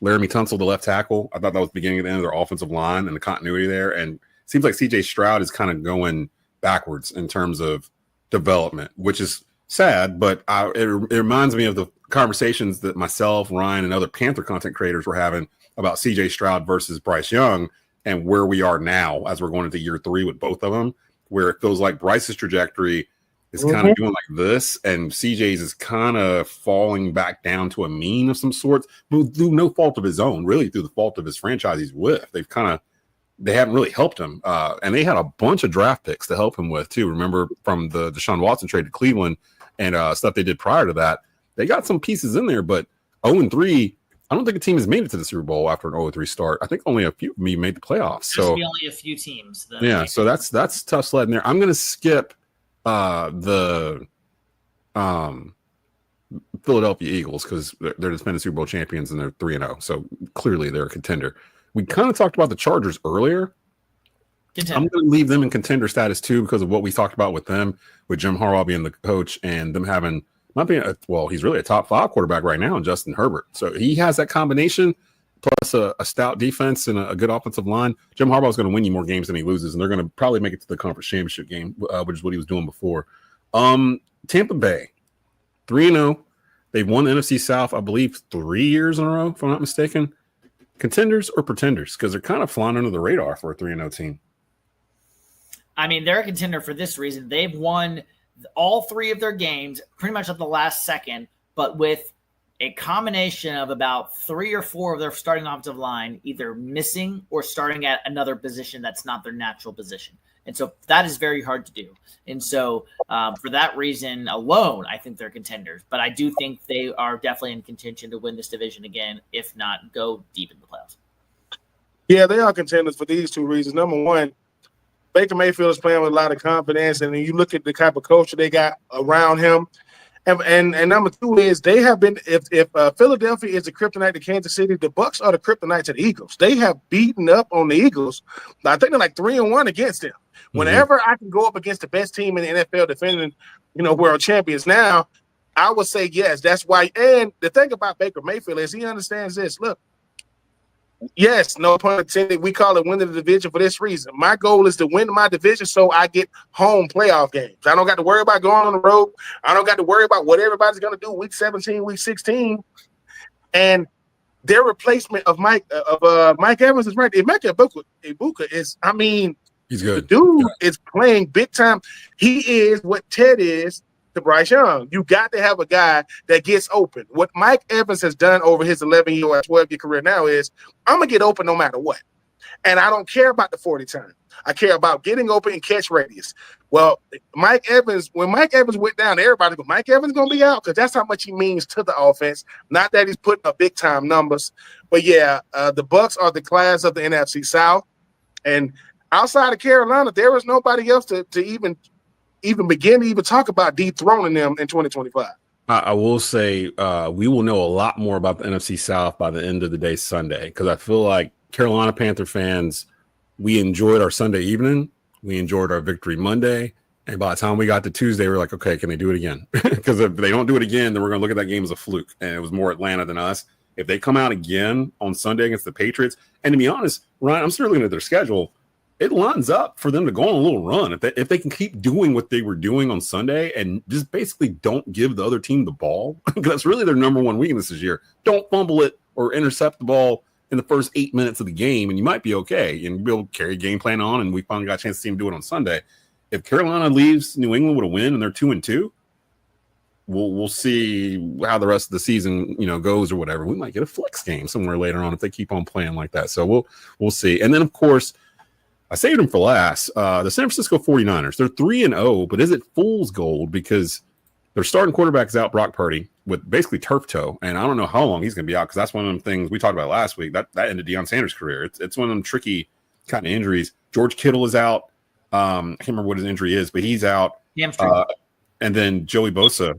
Laramie Tunsil, the left tackle. I thought that was the beginning of the end of their offensive line and the continuity there. And it seems like C.J. Stroud is kind of going backwards in terms of development, which is sad, but it reminds me of the conversations that myself, Ryan, and other Panther content creators were having about C.J. Stroud versus Bryce Young and where we are now as we're going into year 3 with both of them, where it feels like Bryce's trajectory is kind of doing like this, and CJ's is kind of falling back down to a mean of some sorts, but through no fault of his own, really through the fault of his franchise he's with. They haven't really helped him. And they had a bunch of draft picks to help him with too. Remember from the Deshaun Watson trade to Cleveland and stuff they did prior to that, they got some pieces in there, but 0-3, I don't think a team has made it to the Super Bowl after an 0-3 start. I think only a few of me made the playoffs. So only a few teams. So that's tough sledding there. I'm going to skip the Philadelphia Eagles because they're defending Super Bowl champions and they're 3-0. So clearly they're a contender. We kind of talked about the Chargers earlier. Contender. I'm going to leave them in contender status too because of what we talked about with them, with Jim Harbaugh being the coach and them having not being he's really a top 5 quarterback right now in Justin Herbert. So he has that combination plus a stout defense and a good offensive line. Jim Harbaugh is going to win you more games than he loses, and they're going to probably make it to the conference championship game, which is what he was doing before. Tampa Bay, 3-0. They've won the NFC South, I believe, 3 years in a row, if I'm not mistaken. Contenders or pretenders? Because they're kind of flying under the radar for a 3-0 team. I mean, they're a contender for this reason. They've won all 3 of their games pretty much at the last second, but with a combination of about 3 or 4 of their starting offensive line either missing or starting at another position that's not their natural position. And so that is very hard to do. And so for that reason alone, I think they're contenders. But I do think they are definitely in contention to win this division again, if not go deep in the playoffs. Yeah, they are contenders for these 2 reasons. Number one, Baker Mayfield is playing with a lot of confidence, and then you look at the type of culture they got around him. And number 2 is they have been if Philadelphia is the kryptonite to Kansas City, the Bucs are the kryptonite to the Eagles. They have beaten up on the Eagles. I think they're like 3-1 against them. Whenever I can go up against the best team in the NFL defending, world champions now, I would say yes. That's why. And the thing about Baker Mayfield is he understands this. Look, yes, no pun intended. We call it winning the division for this reason. My goal is to win my division so I get home playoff games. I don't got to worry about going on the road. I don't got to worry about what everybody's going to do week 17, week 16. And their replacement of Mike Evans is right. Emeka Ibuka is, he's good. The dude is playing big time. He is what Ted is to Bryce Young. You got to have a guy that gets open. What Mike Evans has done over his 11-year or 12-year career now is, I'm going to get open no matter what. And I don't care about the 40 time. I care about getting open and catch radius. Well, when Mike Evans went down, everybody go, Mike Evans going to be out? Because that's how much he means to the offense. Not that he's putting up big-time numbers. But, yeah, the Bucs are the class of the NFC South. And outside of Carolina, there is nobody else to even begin to even talk about dethroning them in 2025. I will say we will know a lot more about the NFC South by the end of the day Sunday, because I feel like Carolina Panther fans, we enjoyed our Sunday evening. We enjoyed our victory Monday. And by the time we got to Tuesday, we're like, okay, can they do it again? Because if they don't do it again, then we're going to look at that game as a fluke. And it was more Atlanta than us. If they come out again on Sunday against the Patriots, and to be honest, Ryan, I'm still looking at their schedule. It lines up for them to go on a little run. If they can keep doing what they were doing on Sunday and just basically don't give the other team the ball, because that's really their number one weakness this year. Don't fumble it or intercept the ball in the first 8 minutes of the game, and you might be okay and be able to carry a game plan on. And we finally got a chance to see them do it on Sunday. If Carolina leaves New England with a win and they're 2-2, we'll see how the rest of the season goes or whatever. We might get a flex game somewhere later on if they keep on playing like that. So we'll see. And then of course, I saved them for last. The San Francisco 49ers, they're 3-0, but is it fool's gold? Because their starting quarterback is out, Brock Purdy, with basically turf toe. And I don't know how long he's going to be out, because that's one of them things we talked about last week. That ended Deion Sanders' career. It's one of them tricky kind of injuries. George Kittle is out. I can't remember what his injury is, but he's out. And then Joey Bosa.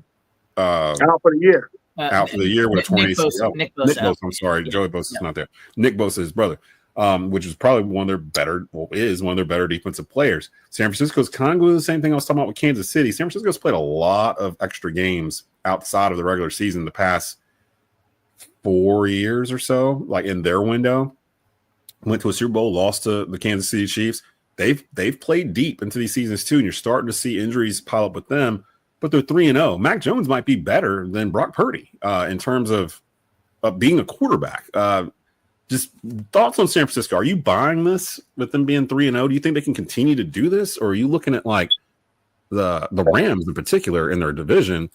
Out for the year. Out for the year with a torn ACL. Nick Bosa. I'm sorry. Joey Bosa's not there. Nick Bosa, his brother. Which is probably one of their better defensive players. San Francisco's kind of doing the same thing I was talking about with Kansas City. San Francisco's played a lot of extra games outside of the regular season the past 4 years or so, like in their window. Went to a Super Bowl, lost to the Kansas City Chiefs. They've played deep into these seasons too, and you're starting to see injuries pile up with them. But they're 3-0. Mac Jones might be better than Brock Purdy in terms of being a quarterback. Just thoughts on San Francisco. Are you buying this with them being 3-0? Do you think they can continue to do this? Or are you looking at like the Rams in particular in their division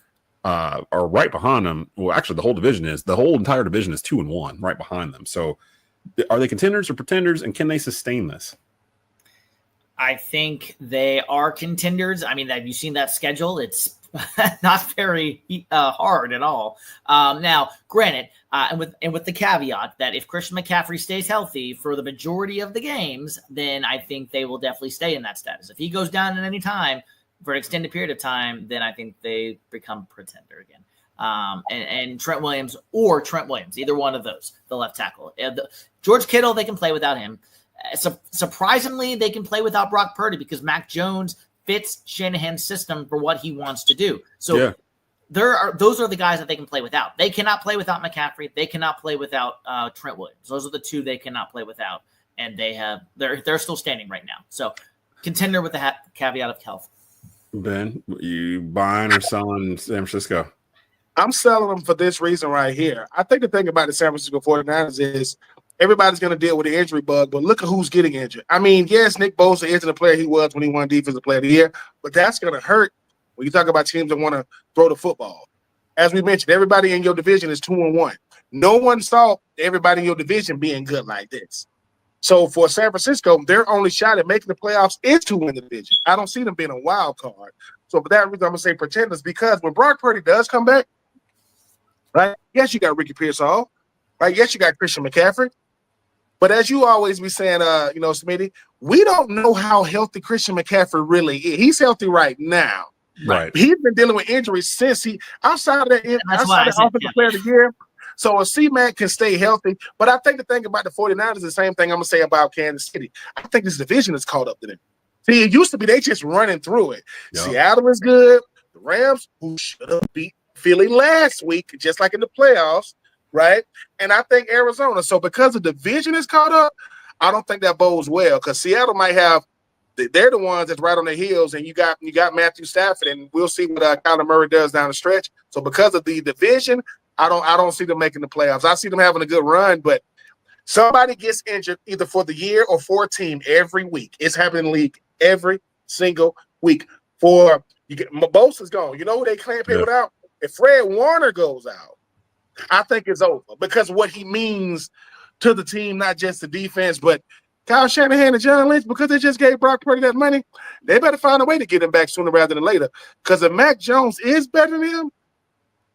are right behind them? Well, actually, the whole entire division is 2-1 right behind them. So are they contenders or pretenders, and can they sustain this? I think they are contenders. I mean, have you seen that schedule? It's not very hard at all. Now, granted, and with the caveat that if Christian McCaffrey stays healthy for the majority of the games, then I think they will definitely stay in that status. If he goes down at any time for an extended period of time, then I think they become pretender again. And Trent Williams, either one of those, the left tackle. George Kittle, they can play without him. Surprisingly, they can play without Brock Purdy because Mac Jones fits Shanahan's system for what he wants to do. So those are the guys that they can play without. They cannot play without McCaffrey. They cannot play without Trent Williams. Those are the two they cannot play without, and they're still standing right now. So contender with the caveat of health. Ben, you buying or selling San Francisco? I'm selling them for this reason right here. I think the thing about the San Francisco 49ers is everybody's going to deal with the injury bug, but look at who's getting injured. I mean, yes, Nick Bosa isn't the player he was when he won Defensive Player of the Year, but that's going to hurt when you talk about teams that want to throw the football. As we mentioned, everybody in your division is 2-1. No one saw everybody in your division being good like this. So for San Francisco, their only shot at making the playoffs is to win the division. I don't see them being a wild card. So for that reason, I'm going to say pretenders, because when Brock Purdy does come back, right, yes, you got Ricky Pearsall, right? Yes, you got Christian McCaffrey. But as you always be saying, Smitty, we don't know how healthy Christian McCaffrey really is. He's healthy right now. Right. He's been dealing with injuries since outside of the Offensive Player of the Year. So a C-Mac can stay healthy. But I think the thing about the 49ers is the same thing I'm going to say about Kansas City. I think this division is caught up to them. See, it used to be they just running through it. Yep. Seattle is good. The Rams, who should have beat Philly last week, just like in the playoffs, right? And I think Arizona. So because the division is caught up, I don't think that bodes well, because Seattle might have – they're the ones that's right on their heels, and you got Matthew Stafford, and we'll see what Kyler Murray does down the stretch. So because of the division, I don't see them making the playoffs. I see them having a good run, but somebody gets injured either for the year or for a team every week. It's happening in the league every single week. for you get Bosa's gone. You know who they can't pay without? If Fred Warner goes out, I think it's over because of what he means to the team, not just the defense, but Kyle Shanahan and John Lynch, because they just gave Brock Purdy that money, they better find a way to get him back sooner rather than later. Because if Mac Jones is better than him,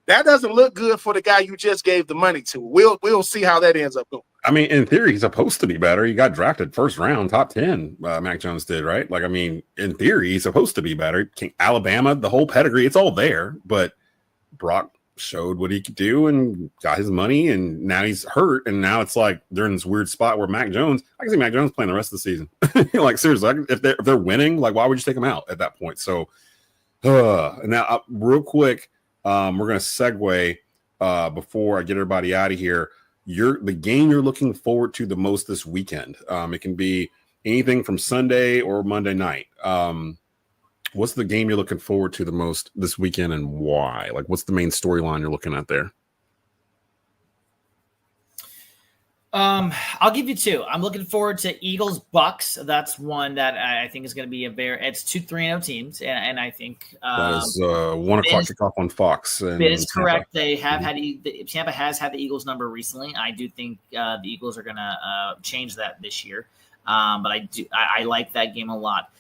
that doesn't look good for the guy you just gave the money to. We'll see how that ends up going. I mean, in theory, he's supposed to be better. He got drafted first round, top 10. Mac Jones did, right? Like, I mean, in theory, he's supposed to be better. Alabama, the whole pedigree, it's all there. But Brock showed what he could do and got his money, and now he's hurt. And now it's like they're in this weird spot where Mac Jones, I can see Mac Jones playing the rest of the season. Like, seriously, if they're winning, like, why would you take him out at that point? So, now, real quick, we're going to segue before I get everybody out of here. The game you're looking forward to the most this weekend. It can be anything from Sunday or Monday night. What's the game you're looking forward to the most this weekend and why? Like, what's the main storyline you're looking at there? I'll give you two. I'm looking forward to Eagles Bucks. That's one that I think is going to be it's 2 3-0 teams, and I think that is 1 o'clock kickoff on Fox. It is correct. They have had Tampa has had the Eagles number recently. I do think the Eagles are going to change that this year, but I like that game a lot.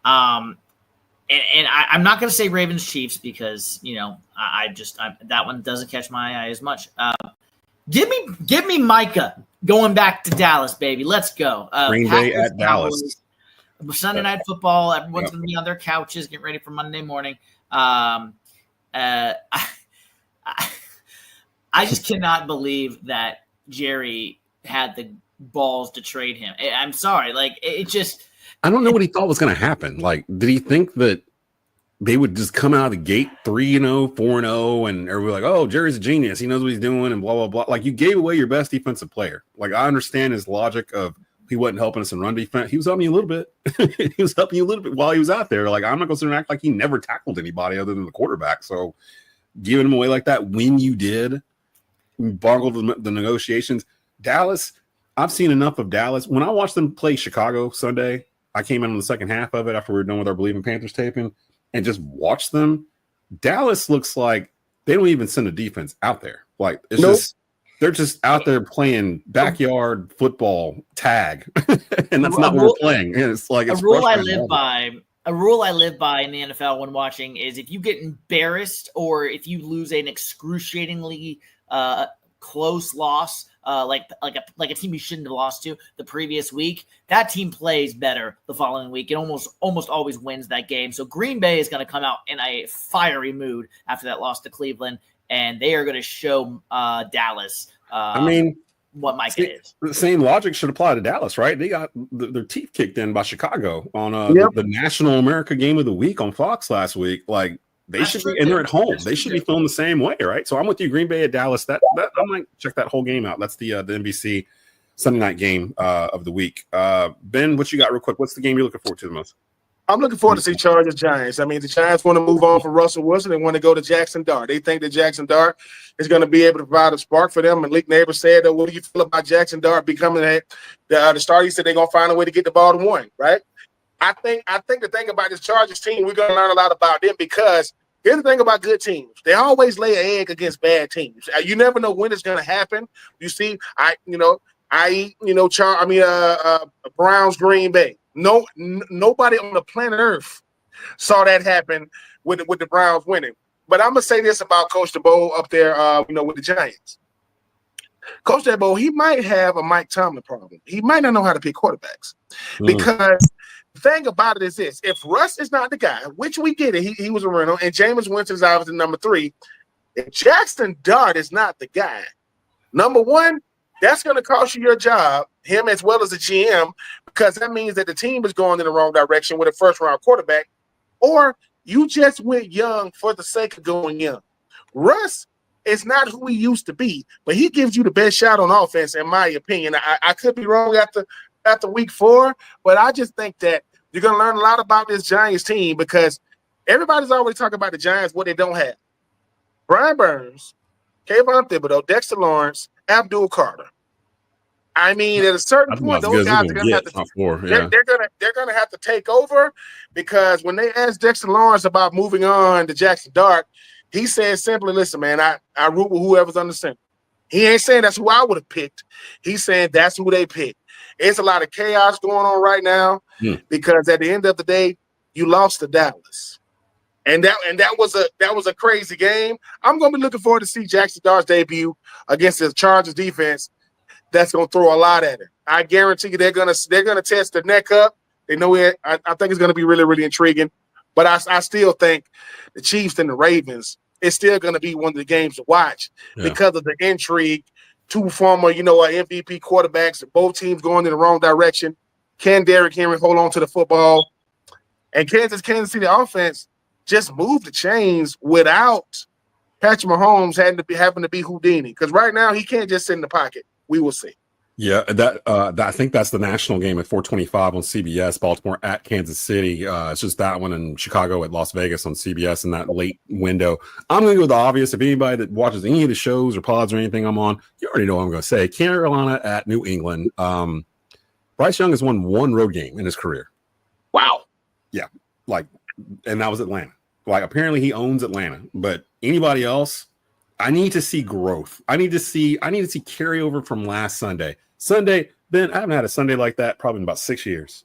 And I'm not going to say Ravens Chiefs because that one doesn't catch my eye as much. Give me Micah going back to Dallas, baby. Let's go. Green Bay at Dallas. Sunday night football. Everyone's going to be on their couches getting ready for Monday morning. I just cannot believe that Jerry had the balls to trade him. I'm sorry. Like, it just – I don't know what he thought was going to happen. Like, did he think that they would just come out of the gate 3-0, 4-0, and everybody like, oh, Jerry's a genius. He knows what he's doing and blah, blah, blah. Like, you gave away your best defensive player. Like, I understand his logic of he wasn't helping us in run defense. He was helping you a little bit. He was helping you a little bit while he was out there. Like, I'm not going to act like he never tackled anybody other than the quarterback. So giving him away like that when you did, bungled the negotiations. Dallas, I've seen enough of Dallas. When I watched them play Chicago Sunday, I came in on the second half of it after we were done with our Believe in Panthers taping and just watched them. Dallas looks like they don't even send a defense out there. Like, it's just they're just out there playing backyard football tag, and that's not what we're playing. And it's like a rule I live by in the NFL when watching is if you get embarrassed or if you lose an excruciatingly close loss. Like a team you shouldn't have lost to the previous week, that team plays better the following week. It almost always wins that game. So Green Bay is going to come out in a fiery mood after that loss to Cleveland, and they are going to show Dallas what Micah is. The same logic should apply to Dallas, right? They got their teeth kicked in by Chicago on the National America Game of the Week on Fox last week. Like, they should be, and they're at home. They should be filmed the same way, right? So I'm with you, Green Bay at Dallas. That I might check that whole game out. That's the NBC Sunday night game of the week. Ben, what you got real quick? What's the game you're looking forward to the most? I'm looking forward to see Chargers Giants. I mean, the Giants want to move on from Russell Wilson. They want to go to Jackson Dart. They think that Jackson Dart is going to be able to provide a spark for them. And Leak Neighbor said, what do you feel about Jackson Dart becoming the starter? He said they're going to find a way to get the ball to one, right? I think the thing about this Chargers team, we're going to learn a lot about them because here's the thing about good teams. They always lay an egg against bad teams. You never know when it's going to happen. You see, Browns, Green Bay. Nobody on the planet Earth saw that happen with the Browns winning. But I'm going to say this about Coach DeBoer up there, with the Giants. Coach DeBoer, he might have a Mike Tomlin problem. He might not know how to pick quarterbacks because the thing about it is this: if Russ is not the guy, which we get it, he was a rental, and Jameis Winston's obviously number 3. If Jackson Dart is not the guy, number 1, that's going to cost you your job, him as well as the GM, because that means that the team is going in the wrong direction with a first-round quarterback, or you just went young for the sake of going young. Russ is not who he used to be, but he gives you the best shot on offense, in my opinion. I could be wrong after week 4, but I just think that you're going to learn a lot about this Giants team because everybody's always talking about the Giants, what they don't have. Brian Burns, Kayvon Thibodeau, Dexter Lawrence, Abdul Carter. I mean, at a certain That's point, about as those good as guys we're are gonna gonna have get. to. Top four, They're, yeah. they're gonna have to take over, because when they asked Dexter Lawrence about moving on to Jackson Dart, he said simply, "Listen, man, I root with whoever's on the center." He ain't saying that's who I would have picked. He's saying that's who they picked. It's a lot of chaos going on right now because at the end of the day, you lost to Dallas. And that was a crazy game. I'm gonna be looking forward to see Jackson Dart's debut against the Chargers defense. That's gonna throw a lot at it. I guarantee you they're gonna test the neck up. They know it. I think it's gonna be really, really intriguing. But I still think the Chiefs and the Ravens is still gonna be one of the games to watch because of the intrigue. Two former, MVP quarterbacks, both teams going in the wrong direction. Can Derrick Henry hold on to the football? And Kansas City offense just moved the chains without Patrick Mahomes having to be Houdini. Because right now he can't just sit in the pocket. We will see. Yeah, that I think that's the national game at 4:25 on CBS. Baltimore at Kansas City. It's just that one, in Chicago at Las Vegas on CBS in that late window. I'm going to go with the obvious. If anybody that watches any of the shows or pods or anything I'm on, you already know what I'm going to say. Carolina at New England. Bryce Young has won one road game in his career. Wow. Yeah, and that was Atlanta. Apparently he owns Atlanta, but anybody else, I need to see growth. I need to see carryover from last Sunday. Ben, I haven't had a Sunday like that probably in about 6 years.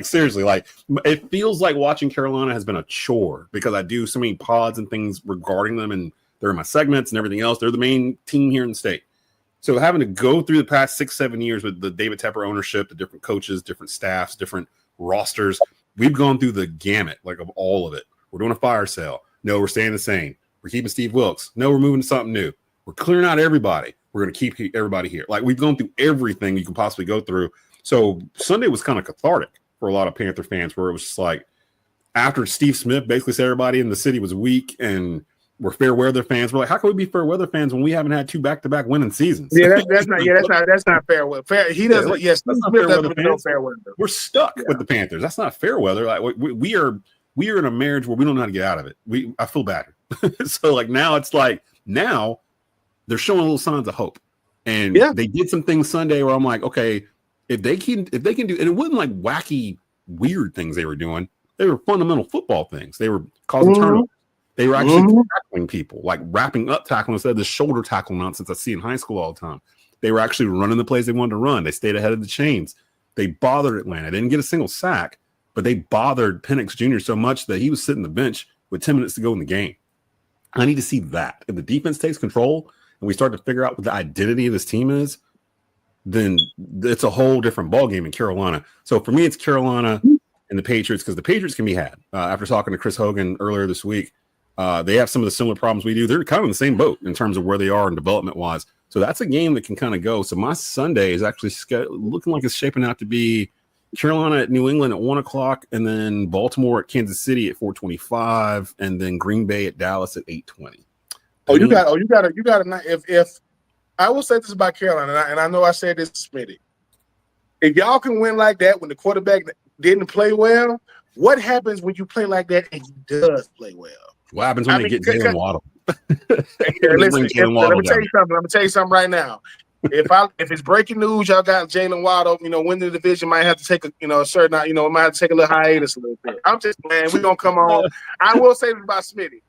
Seriously, it feels like watching Carolina has been a chore because I do so many pods and things regarding them, and they're in my segments and everything else. They're the main team here in the state. So having to go through the past 6-7 years with the David Tepper ownership, the different coaches, different staffs, different rosters, we've gone through the gamut of all of it. We're doing a fire sale. No, we're staying the same. We're keeping Steve Wilkes. No, we're moving to something new. We're clearing out everybody. We're going to keep everybody here. We've gone through everything you can possibly go through. So Sunday was kind of cathartic for a lot of Panther fans, where it was just after Steve Smith basically said everybody in the city was weak and we're fair weather fans. We're like, how can we be fair weather fans when we haven't had 2 back-to-back winning seasons? Yeah, that's not fair weather. He doesn't. Yes, Steve Smith doesn't know fair weather. We're stuck with the Panthers. That's not fair weather. We are in a marriage where we don't know how to get out of it. I feel bad. So now they're showing little signs of hope, and they did some things Sunday where I'm like, okay, if they can do, and it wasn't wacky weird things they were doing. They were fundamental football things. They were causing turnovers. They were actually tackling people, wrapping up tackling instead of the shoulder tackle nonsense I see in high school all the time. They were actually running the plays they wanted to run. They stayed ahead of the chains. They bothered Atlanta. They didn't get a single sack, but they bothered Penix Jr. so much that he was sitting the bench with 10 minutes to go in the game. I need to see that. If the defense takes control and we start to figure out what the identity of this team is, then it's a whole different ballgame in Carolina. So for me, it's Carolina and the Patriots, because the Patriots can be had. After talking to Chris Hogan earlier this week, they have some of the similar problems we do. They're kind of in the same boat in terms of where they are in development-wise. So that's a game that can kind of go. So my Sunday is actually looking like it's shaping out to be Carolina at New England at 1:00, and then Baltimore at Kansas City at 4:25, and then Green Bay at Dallas at 8:20. You got to. If I will say this about Carolina, and I know I said this to Smitty. If y'all can win like that when the quarterback didn't play well, what happens when you play like that and he does play well? What happens when they get Jalen Waddle? Listen, let me tell you something right now. If it's breaking news, y'all got Jalen Waddle, win the division, might have to take a certain, might have to take a little hiatus a little bit. I'm just man, we're gonna come on. I will say this about Smitty.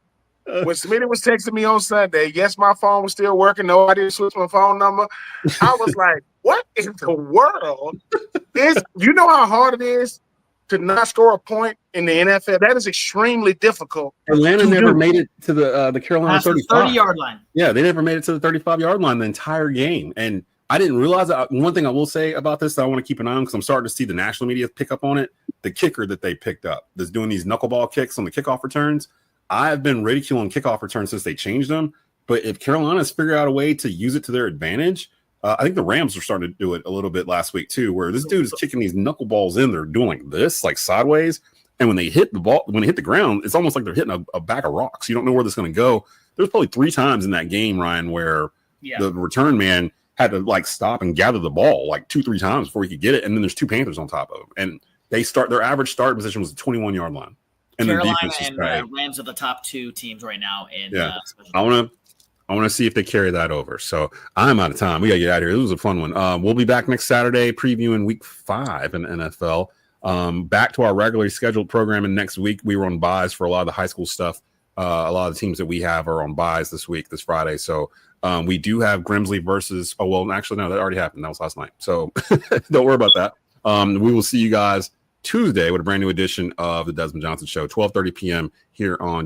When Smitty was texting me on Sunday, yes, my phone was still working. No, I didn't switch my phone number. I was like, what in the world is, how hard it is to not score a point in the NFL? That is extremely difficult. Atlanta never made it to the Carolina 30-yard line. Yeah, they never made it to the 35-yard line the entire game. And I didn't realize that. One thing I will say about this that I want to keep an eye on, because I'm starting to see the national media pick up on it, the kicker that they picked up that's doing these knuckleball kicks on the kickoff returns. I've been ridiculing kickoff returns since they changed them. But if Carolina's figured out a way to use it to their advantage, I think the Rams are starting to do it a little bit last week too, where this dude is kicking these knuckleballs in. They're doing this sideways, and when they hit the ground, it's almost like they're hitting a bag of rocks. You don't know where this is going to go. There's probably 3 times in that game, Ryan, where the return man had to stop and gather the ball 2-3 times before he could get it, and then there's 2 Panthers on top of him, and their average start position was the 21-yard line. And Carolina and Rams are the top 2 teams right now in. I want I want to see if they carry that over. So I'm out of time. We got to get out of here. This was a fun one. We'll be back next Saturday previewing week 5 in the NFL. Back to our regularly scheduled programming next week. We were on buys for a lot of the high school stuff. A lot of the teams that we have are on buys this Friday. So we do have Grimsley versus, actually, no, that already happened. That was last night. So don't worry about that. We will see you guys Tuesday with a brand new edition of the Desmond Johnson Show, 12:30 p.m. here on